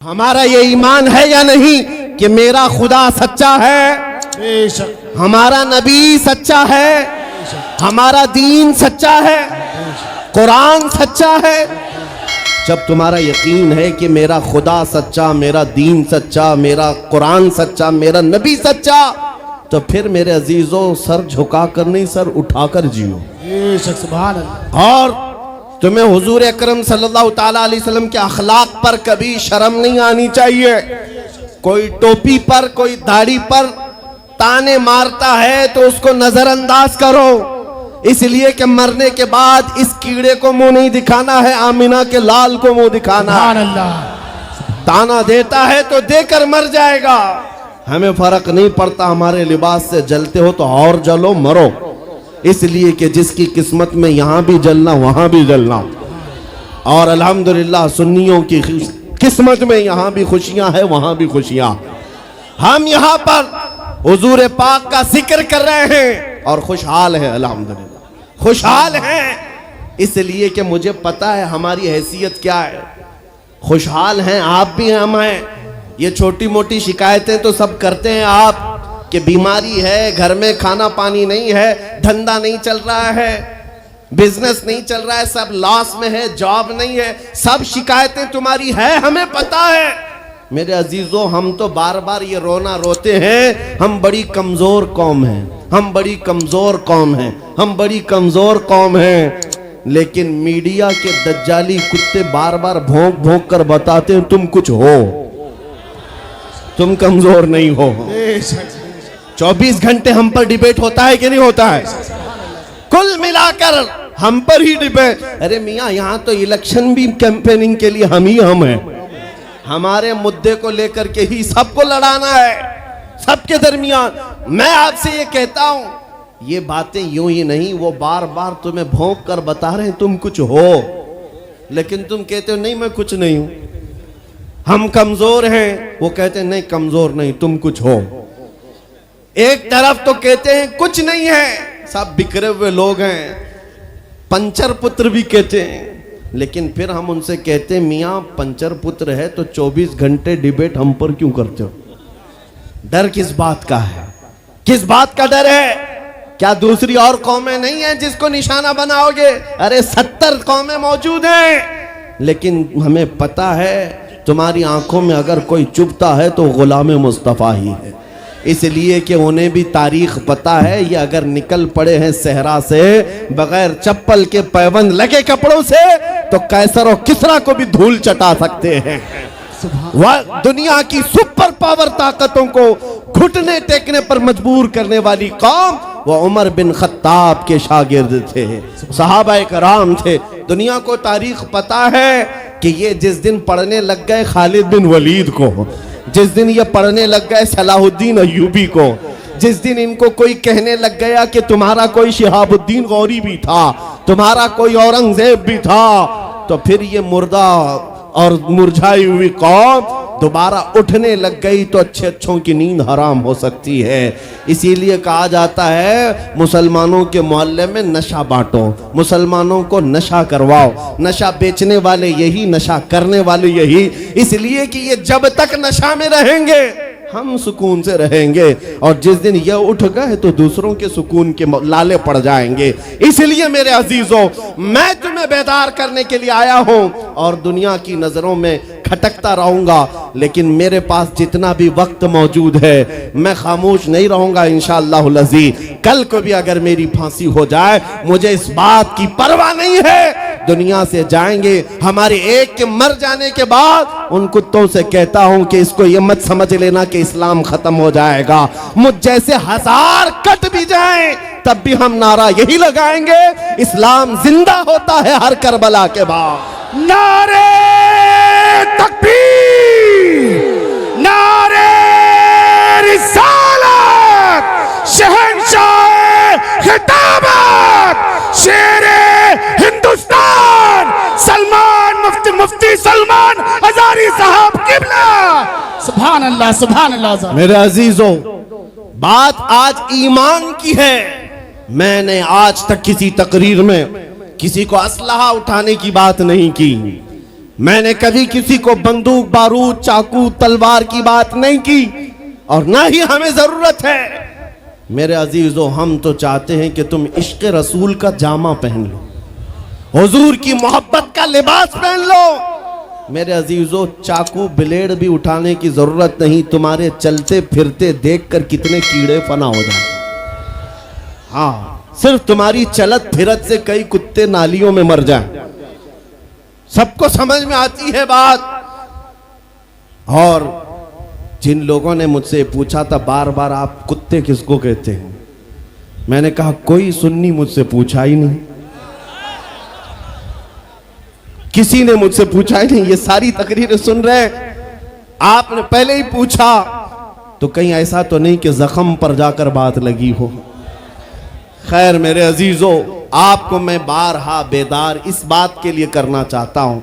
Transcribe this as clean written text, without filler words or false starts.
ہمارا یہ ایمان ہے یا نہیں کہ میرا خدا سچا ہے، ہمارا نبی سچا ہے، ہمارا دین سچا ہے، قرآن سچا ہے؟ جب تمہارا یقین ہے کہ میرا خدا سچا، میرا دین سچا، میرا قرآن سچا، میرا نبی سچا، تو پھر میرے عزیزوں سر جھکا کر نہیں، سر اٹھا کر جیو۔ سبحان اللہ۔ اور تمہیں حضور اکرم صلی اللہ تعالیٰ علیہ وسلم کے اخلاق پر کبھی شرم نہیں آنی چاہیے۔ کوئی ٹوپی پر، کوئی داڑھی پر تانے مارتا ہے تو اس کو نظر انداز کرو، اس لیے کہ مرنے کے بعد اس کیڑے کو منہ نہیں دکھانا ہے، آمینہ کے لال کو منہ دکھانا ہے۔ سبحان اللہ۔ تانا دیتا ہے تو دے کر مر جائے گا، ہمیں فرق نہیں پڑتا، ہمارے لباس سے جلتے ہو تو اور جلو، مرو، اس لیے کہ جس کی قسمت میں یہاں بھی جلنا وہاں بھی جلنا۔ اور الحمدللہ سنیوں کی قسمت میں یہاں بھی خوشیاں ہیں وہاں بھی خوشیاں۔ ہم یہاں پر حضور پاک کا ذکر کر رہے ہیں اور خوشحال ہیں، الحمدللہ خوشحال ہیں، اس لیے کہ مجھے پتا ہے ہماری حیثیت کیا ہے۔ خوشحال ہیں آپ بھی، ہم ہیں۔ یہ چھوٹی موٹی شکایتیں تو سب کرتے ہیں آپ کہ بیماری ہے، گھر میں کھانا پانی نہیں ہے، دھندا نہیں چل رہا ہے، بزنس نہیں چل رہا ہے، سب لاس میں ہے، جاب نہیں ہے، سب شکایتیں تمہاری ہے، ہمیں پتا ہے۔ میرے عزیزوں ہم تو بار بار یہ رونا روتے ہیں، ہم بڑی کمزور قوم ہیں، ہم بڑی کمزور قوم ہیں، ہم بڑی کمزور قوم ہیں، لیکن میڈیا کے دجالی کتے بار بار بھونک بھونک کر بتاتے ہیں تم کچھ ہو، تم کمزور نہیں ہو۔ 24 گھنٹے ہم پر ڈیبیٹ ہوتا ہے کہ نہیں ہوتا ہے؟ کل ملا کر ہم پر ہی ڈیبیٹ۔ ارے میاں یہاں تو الیکشن بھی کیمپیننگ کے لیے ہم ہیں، ہمارے مدعے کو لے کر کے ہی سب کو لڑانا ہے، سب کے درمیان۔ میں آپ سے یہ کہتا ہوں، یہ باتیں یوں ہی نہیں، وہ بار بار تمہیں بھونک کر بتا رہے ہیں تم کچھ ہو، لیکن تم کہتے ہو نہیں میں کچھ نہیں ہوں۔ ہم کمزور ہیں، وہ کہتے ہیں نہیں کمزور نہیں تم کچھ ہو۔ ایک طرف تو کہتے ہیں کچھ نہیں ہے، سب بکھرے ہوئے لوگ ہیں، پنچر پتر بھی کہتے ہیں، لیکن پھر ہم ان سے کہتے ہیں میاں پنچر پتر ہے تو 24 گھنٹے ڈیبیٹ ہم پر کیوں کرتے ہو؟ ڈر کس بات کا ہے؟ کس بات کا ڈر ہے؟ کیا دوسری اور قومیں نہیں ہیں جس کو نشانہ بناؤ گے؟ ارے 70 قومیں موجود ہیں، لیکن ہمیں پتا ہے تمہاری آنکھوں میں اگر کوئی چبھتا ہے تو غلام مصطفیٰ ہی ہے، اس لیے کہ انہیں بھی تاریخ پتا ہے، یہ اگر نکل پڑے ہیں صحرا سے بغیر چپل کے پیوند لگے کپڑوں سے تو قیصر و کسریٰ کو بھی دھول چٹا سکتے ہیں۔ دنیا کی سپر پاور طاقتوں کو گھٹنے ٹیکنے پر مجبور کرنے والی قوم وہ عمر بن خطاب کے شاگرد تھے، صحابہ کرام تھے۔ دنیا کو تاریخ پتا ہے کہ یہ جس دن پڑھنے لگ گئے خالد بن ولید کو، جس دن یہ پڑھنے لگ گئے صلاح الدین ایوبی کو، جس دن ان کو کوئی کہنے لگ گیا کہ تمہارا کوئی شہاب الدین غوری بھی تھا، تمہارا کوئی اورنگزیب بھی تھا، تو پھر یہ مردہ اور مرجھائی ہوئی قوم دوبارہ اٹھنے لگ گئی تو اچھوں کی نیند حرام ہو سکتی ہے۔ اسی لیے کہا جاتا ہے مسلمانوں کے محلے میں نشہ بانٹو، مسلمانوں کو نشہ کرواؤ، نشہ بیچنے والے یہی، نشہ کرنے والے یہی، اس لیے کہ یہ جب تک نشہ میں رہیں گے ہم سکون سے رہیں گے، اور جس دن یہ اٹھ گئے تو دوسروں کے سکون کے لالے پڑ جائیں گے۔ اس لیے میرے عزیزوں میں تمہیں بیدار کرنے کے لیے آیا ہوں، اور دنیا کی نظروں میں کھٹکتا رہوں گا، لیکن میرے پاس جتنا بھی وقت موجود ہے میں خاموش نہیں رہوں گا انشاءاللہ العزیز۔ کل کو بھی اگر میری پھانسی ہو جائے مجھے اس بات کی پرواہ نہیں ہے، دنیا سے جائیں گے، ہمارے ایک کے مر جانے کے بعد ان کتوں سے کہتا ہوں کہ اس کو یہ مت سمجھ لینا کہ اسلام ختم ہو جائے گا، مجھ جیسے 1000 کٹ بھی جائیں تب بھی ہم نعرہ یہی لگائیں گے اسلام زندہ ہوتا ہے ہر کربلا کے بعد۔ نعرے تکبیر، نعرے رسالت، شہنشاہ خطابت، شیر ہندوستان سلمان مفتی سلمان ہزاری صاحب قبلہ۔ سبحان اللہ، سبحان اللہ۔ میرے عزیزوں بات آج ایمان کی ہے۔ میں نے آج تک کسی تقریر میں کسی کو اسلحہ اٹھانے کی بات نہیں کی، میں نے کبھی کسی کو بندوق بارود چاقو تلوار کی بات نہیں کی اور نہ ہی ہمیں ضرورت ہے۔ میرے عزیزو ہم تو چاہتے ہیں کہ تم عشق رسول کا جامہ پہن لو، حضور کی محبت کا لباس پہن لو۔ میرے عزیزو چاقو بلیڈ بھی اٹھانے کی ضرورت نہیں، تمہارے چلتے پھرتے دیکھ کر کتنے کیڑے فنا ہو جائیں۔ ہاں صرف تمہاری چلت پھرت سے کئی کتے نالیوں میں مر جائیں۔ سب کو سمجھ میں آتی ہے بات۔ اور جن لوگوں نے مجھ سے پوچھا تھا بار بار آپ کتے کس کو کہتے ہیں، میں نے کہا کوئی سنی مجھ سے پوچھا ہی نہیں، کسی نے مجھ سے پوچھا ہی نہیں۔ یہ ساری تقریریں سن رہے ہیں، آپ نے پہلے ہی پوچھا تو کہیں ایسا تو نہیں کہ زخم پر جا کر بات لگی ہو۔ خیر میرے عزیزو، آپ کو میں بارہا بیدار اس بات کے لیے کرنا چاہتا ہوں